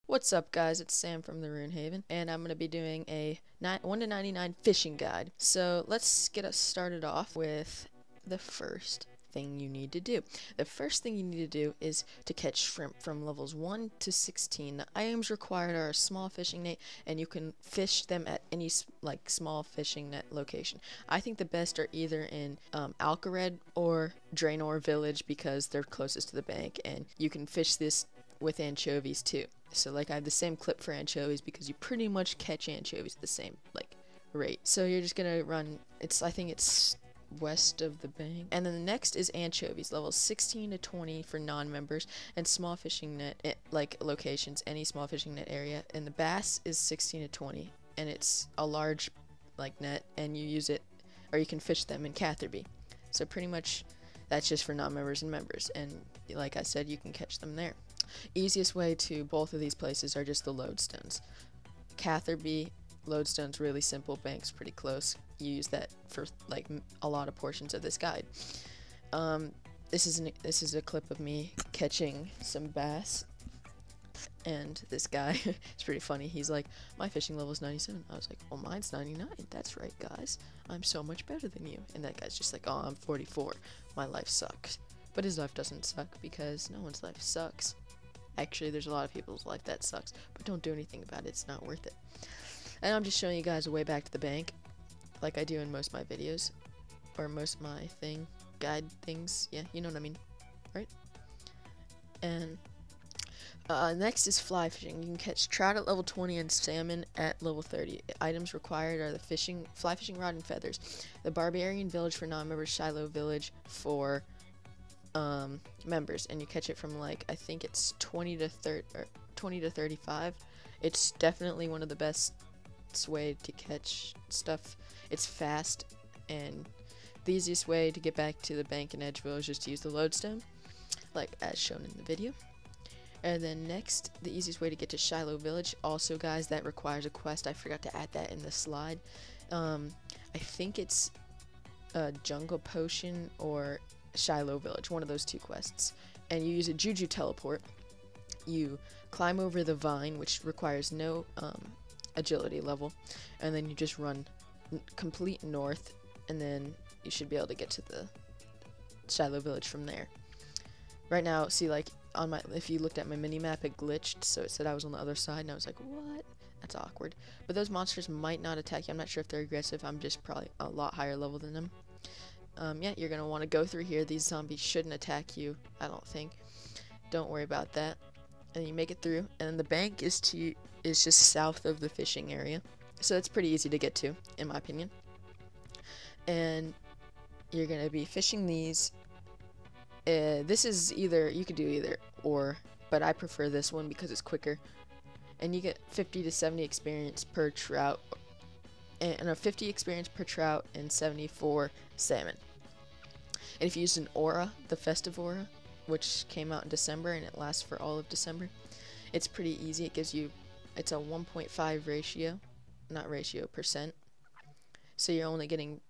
What's up, guys? It's Sam from the Rune Haven, and I'm going to be doing a 1 to 99 fishing guide. So let's get us started off with the first thing you need to do. The first thing you need to do is to catch shrimp from levels 1 to 16. The items required are a small fishing net, and you can fish them at any small fishing net location. I think the best are either in Alcared or Draenor Village because they're closest to the bank, and you can fish this with anchovies too. So I have the same clip for anchovies because you pretty much catch anchovies at the same rate. So you're just gonna run. I think it's west of the bank, and then the next is anchovies, levels 16 to 20 for non-members, and small fishing net locations, any small fishing net area. And the bass is 16 to 20, and it's a large net, and you use it, or you can fish them in Catherby. So pretty much that's just for non-members and members, and like I said, you can catch them there. Easiest way to both of these places are just the lodestones. Catherby lodestone's really simple, bank's pretty close. You use that for a lot of portions of this guide. This is a clip of me catching some bass, and this guy it's pretty funny. He's like, my fishing level is 97. I was like, well, mine's 99. That's right, guys. I'm so much better than you. And that guy's just like, oh, I'm 44. My life sucks. But his life doesn't suck because no one's life sucks. Actually, there's a lot of people's life that sucks, but don't do anything about it. It's not worth it. And I'm just showing you guys a way back to the bank, like I do in most of my videos, or most of my guide things. Yeah, you know what I mean, right? And next is fly fishing. You can catch trout at level 20 and salmon at level 30. Items required are the fly fishing rod and feathers. The Barbarian Village for non-members, Shiloh Village for members, and you catch it from I think it's 20 to 35. It's definitely one of the best way to catch stuff. It's fast, and the easiest way to get back to the bank in Edgeville is just to use the lodestone, as shown in the video. And then next, the easiest way to get to Shiloh Village. Also, guys, that requires a quest. I forgot to add that in the slide. I think it's a jungle potion or Shiloh Village, one of those two quests. And you use a juju teleport. You climb over the vine, which requires no agility level, and then you just run complete north, and then you should be able to get to the Shiloh Village from there. Right now, see, if you looked at my mini map, it glitched, so it said I was on the other side, and I was like, what? That's awkward. But those monsters might not attack you. I'm not sure if they're aggressive. I'm just probably a lot higher level than them. Yeah, you're gonna want to go through here. These zombies shouldn't attack you, I don't think. Don't worry about that. And you make it through, and the bank is just south of the fishing area, so it's pretty easy to get to, in my opinion. And you're gonna be fishing these. This is you could do either or, but I prefer this one because it's quicker, and you get 50 to 70 experience per trout, and 50 experience per trout and 74 salmon. And if you use an aura, the festive aura, which came out in December and it lasts for all of December, it's pretty easy. It gives you, it's a 1.5 ratio, not ratio, percent. So you're only getting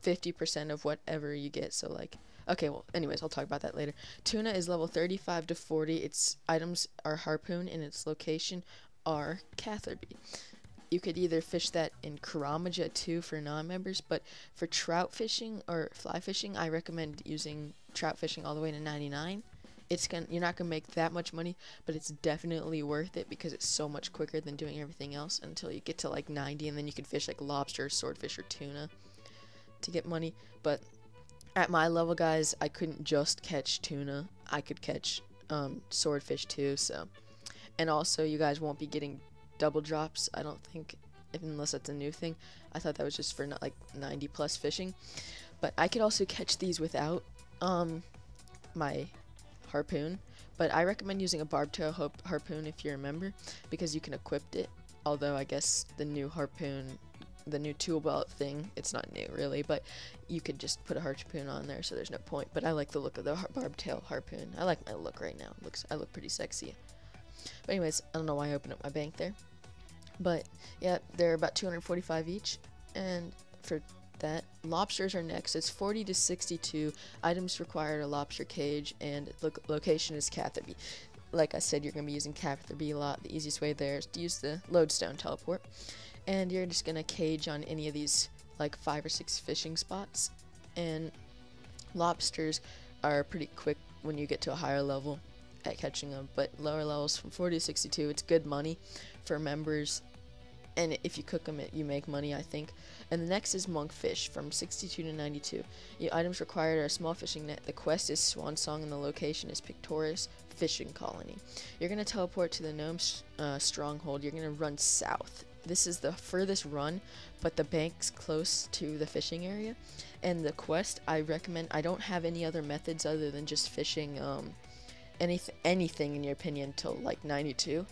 50% of whatever you get. So okay, well, anyways, I'll talk about that later. Tuna is level 35 to 40. Its items are harpoon, and its location are Catherby. You could either fish that in Karamaja too for non-members, but for trout fishing or fly fishing, I recommend using trout fishing all the way to 99. You're not gonna make that much money, but it's definitely worth it because it's so much quicker than doing everything else until you get to 90, and then you can fish lobster, swordfish, or tuna to get money. But at my level, guys, I couldn't just catch tuna. I could catch swordfish too. So, and also you guys won't be getting double drops, I don't think, unless that's a new thing. I thought that was just for 90 plus fishing. But I could also catch these without my harpoon, but I recommend using a barbed tail harpoon if you're a member, because you can equip it. Although I guess the new harpoon, the new tool belt thing, it's not new really, but you could just put a harpoon on there, so there's no point. But I like the look of the barbed tail harpoon. I like my look right now. I look pretty sexy. But anyways, I don't know why I opened up my bank there. But yeah, they're about 245 each. And for that, lobsters are next. It's 40 to 62. Items required a lobster cage, and location is Catherby. like I said, you're going to be using capital B a lot. The easiest way there is to use the lodestone teleport. And you're just going to cage on any of these like 5 or 6 fishing spots. And lobsters are pretty quick when you get to a higher level at catching them. But lower levels from 40 to 62, it's good money for members. And if you cook them, you make money, I think. And the next is monkfish from 62 to 92. Your items required are a small fishing net. The quest is Swan Song, and the location is Pictorius Fishing Colony. You're going to teleport to the gnome stronghold. You're going to run south. This is the furthest run, but the bank's close to the fishing area. And the quest, I recommend, I don't have any other methods other than just fishing anything in your opinion till like 92.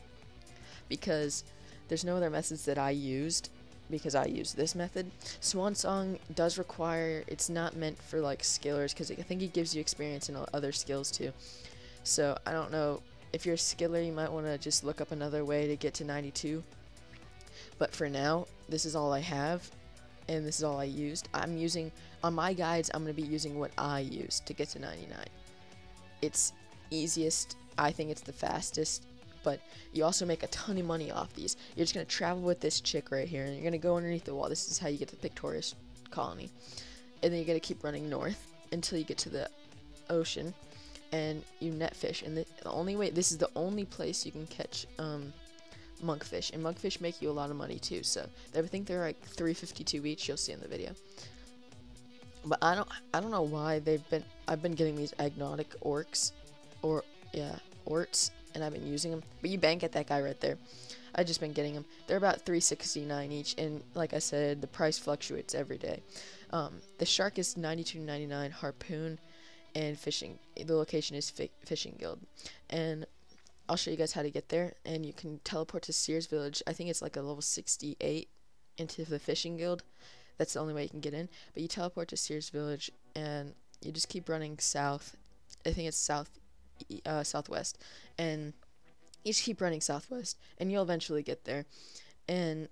Because there's no other methods that I used, because I used this method. Swan Song does require, it's not meant for like skillers, because I think it gives you experience in other skills too. So I don't know, if you're a skiller, you might want to just look up another way to get to 92. But for now, this is all I have, and this is all I used. I'm using, on my guides, I'm going to be using what I used to get to 99. It's easiest, I think it's the fastest. But you also make a ton of money off these. You're just going to travel with this chick right here, and you're going to go underneath the wall. This is how you get to the Pictorius colony. And then you're going to keep running north until you get to the ocean, and you net fish. And the only way, this is the only place you can catch monkfish. And monkfish make you a lot of money too. So I think they're like $3.52 each. You'll see in the video. But I don't know why I've been getting these agnotic orcs, orts. And I've been using them, but you bank at that guy right there. I've just been getting them. They're about $3.69 each, and like I said, the price fluctuates every day. The shark is $92.99, harpoon, and fishing. The location is Fishing Guild, and I'll show you guys how to get there. And you can teleport to Sears Village. I think it's like a level 68 into the Fishing Guild. That's the only way you can get in. But you teleport to Sears Village, and you just keep running south. I think it's southwest, and you just keep running southwest, and you'll eventually get there. And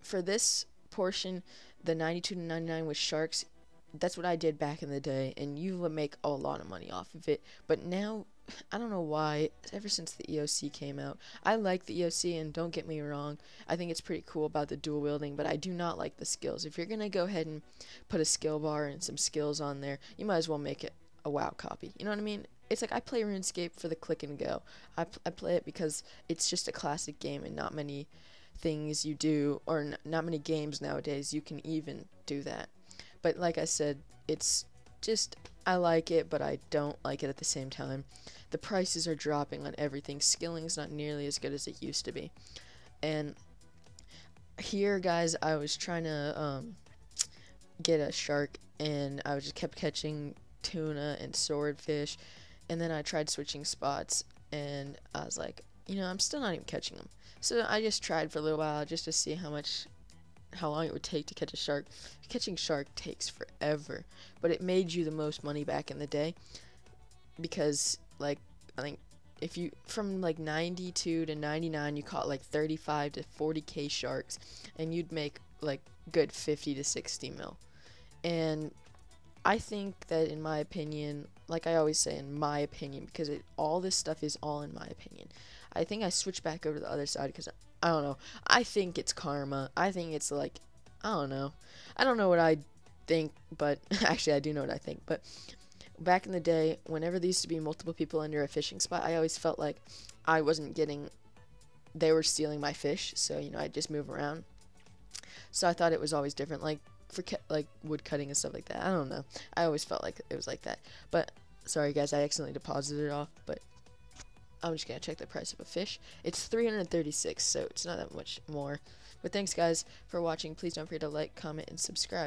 for this portion, the 92 to 99 with sharks, that's what I did back in the day, and you would make a lot of money off of it. But now, I don't know why, ever since the EOC came out, I like the EOC, and don't get me wrong, I think it's pretty cool about the dual wielding, but I do not like the skills. If you're gonna go ahead and put a skill bar and some skills on there, you might as well make it a WoW copy. You know what I mean? It's like I play RuneScape for the click and go. I play it because it's just a classic game, and not many things you do, or not many games nowadays you can even do that. But like I said, it's just, I like it, but I don't like it at the same time. The prices are dropping on everything. Skilling's not nearly as good as it used to be. And here, guys, I was trying to get a shark, and I just kept catching tuna and swordfish. And then I tried switching spots, and I was like, I'm still not even catching them. So I just tried for a little while just to see how long it would take to catch a shark. Catching shark takes forever, but it made you the most money back in the day, because like I think if you from like 92 to 99 you caught like 35 to 40k sharks, and you'd make like good 50 to 60 mil. And I think that, in my opinion, like I always say, in my opinion, because all this stuff is all in my opinion. I think I switched back over to the other side because, I don't know, I think it's karma. I think it's like, I don't know. I don't know what I think, but actually I do know what I think. But back in the day, whenever there used to be multiple people under a fishing spot, I always felt like I wasn't getting, they were stealing my fish. So, I'd just move around. So I thought it was always different. Like, for like wood cutting and stuff like that. I don't know. I always felt like it was like that. But sorry guys, I accidentally deposited it off, but I'm just gonna check the price of a fish. It's 336, so it's not that much more. But thanks guys for watching. Please don't forget to like, comment, and subscribe.